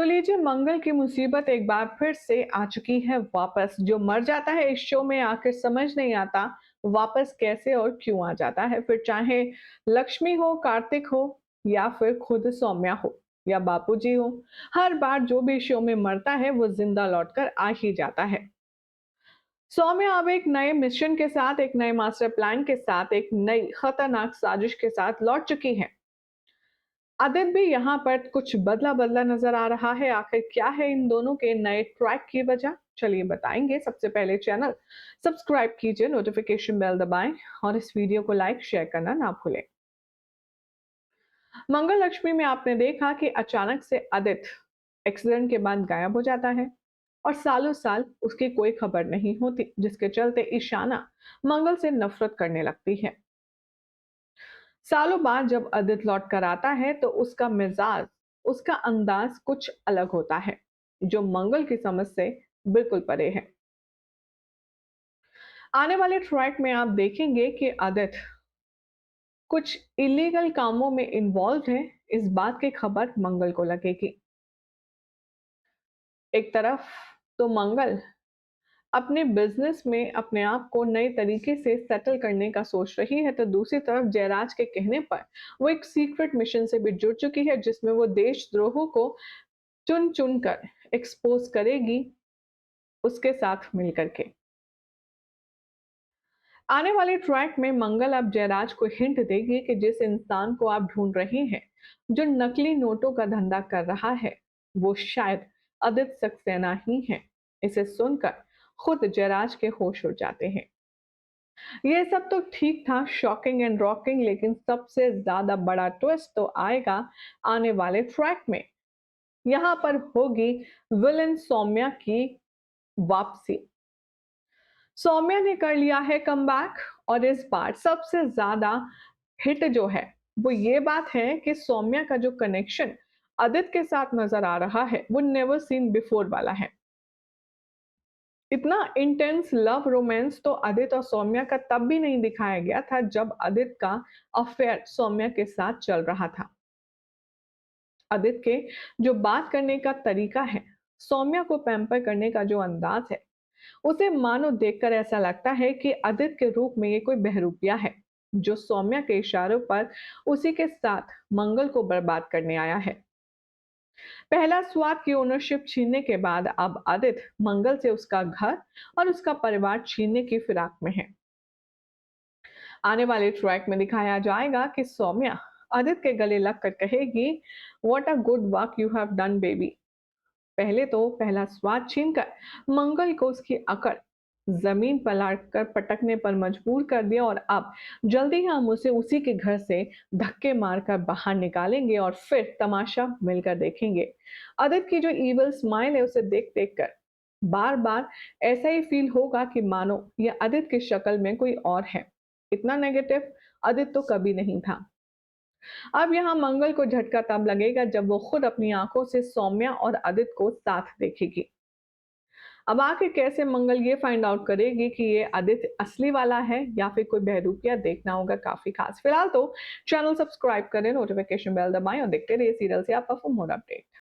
तो लीजिए, मंगल की मुसीबत एक बार फिर से आ चुकी है वापस। जो मर जाता है इस शो में आखिर समझ नहीं आता वापस कैसे और क्यों आ जाता है। फिर चाहे लक्ष्मी हो, कार्तिक हो, या फिर खुद सौम्या हो, या बापूजी हो, हर बार जो भी शो में मरता है वो जिंदा लौटकर आ ही जाता है। सौम्या अब एक नए मिशन के साथ, एक नए मास्टर प्लान के साथ, एक नई खतरनाक साजिश के साथ लौट चुकी है। आदित्य भी यहाँ पर कुछ बदला बदला नजर आ रहा है। आखिर क्या है इन दोनों के नए ट्रैक की वजह, चलिए बताएंगे। सबसे पहले चैनल सब्सक्राइब कीजिए, नोटिफिकेशन बेल दबाएं और इस वीडियो को लाइक शेयर करना ना भूलें। मंगल लक्ष्मी में आपने देखा कि अचानक से आदित्य एक्सीडेंट के बाद गायब हो जाता है और सालों साल उसकी कोई खबर नहीं होती, जिसके चलते ईशाना मंगल से नफरत करने लगती है। सालों बाद जब अदित लौट कर आता है तो उसका मिजाज, उसका अंदाज कुछ अलग होता है, जो मंगल की समझ से बिल्कुल परे है। आने वाले ट्रैक में आप देखेंगे कि आदित कुछ इलीगल कामों में इन्वॉल्व है। इस बात की खबर मंगल को लगेगी। एक तरफ तो मंगल अपने बिजनेस में अपने आप को नए तरीके से सेटल करने का सोच रही है, तो दूसरी तरफ जयराज के कहने पर वो एक सीक्रेट मिशन से भी जुड़ चुकी है, जिसमें वो देशद्रोह को चुन चुन कर एक्सपोज करेगी उसके साथ मिलकर के। आने वाले ट्रैक में मंगल अब जयराज को हिंट देगी कि जिस इंसान को आप ढूंढ रहे हैं, जो नकली नोटों का धंधा कर रहा है, वो शायद आदित्य सक्सेना ही है। इसे सुनकर खुद जयराज के होश उड़ जाते हैं। ये सब तो ठीक था, शॉकिंग एंड रॉकिंग, लेकिन सबसे ज्यादा बड़ा ट्विस्ट तो आएगा आने वाले ट्रैक में। यहाँ पर होगी विलन सौम्या की वापसी। सौम्या ने कर लिया है कमबैक, और इस बार सबसे ज्यादा हिट जो है वो ये बात है कि सौम्या का जो कनेक्शन आदित्य के साथ नजर आ रहा है वो नेवर सीन बिफोर वाला है। इतना इंटेंस लव रोमांस तो आदित्य और सौम्या का तब भी नहीं दिखाया गया था जब आदित्य का अफेयर सौम्या के साथ चल रहा था। आदित्य के जो बात करने का तरीका है, सौम्या को पैम्पर करने का जो अंदाज है, उसे मानो देखकर ऐसा लगता है कि आदित्य के रूप में ये कोई बहरूपिया है, जो सौम्या के इशारों पर उसी के साथ मंगल को बर्बाद करने आया है। पहला स्वाद की ओनरशिप छीनने के बाद अब आदित्य मंगल से उसका घर और उसका परिवार छीनने की फिराक में है। आने वाले ट्रैक में दिखाया जाएगा कि सौम्या आदित्य के गले लगकर कहेगी, "what a good work you have done baby." पहले तो पहला स्वाद छीनकर मंगल को उसकी अकड़ जमीन पर कर पटकने पर मजबूर कर दिया, और अब जल्दी ही हम उसे उसी के घर से धक्के मारकर बाहर निकालेंगे और फिर तमाशा मिलकर देखेंगे। आदित्य की जो इवल स्माइल है उसे देख देख कर बार बार ऐसा ही फील होगा कि मानो यह आदित्य की शक्ल में कोई और है। इतना नेगेटिव आदित्य तो कभी नहीं था। अब यहाँ मंगल को झटका तब लगेगा जब वो खुद अपनी आंखों से सौम्या और आदित्य को साथ देखेगी। अब आखिर कैसे मंगल ये फाइंड आउट करेगी कि ये आदित्य असली वाला है या फिर कोई बहरूपिया, देखना होगा काफी खास। फिलहाल तो चैनल सब्सक्राइब करें, नोटिफिकेशन बेल दबाएं और देखते रहिए सीरियल से आपका फॉर मोर अपडेट।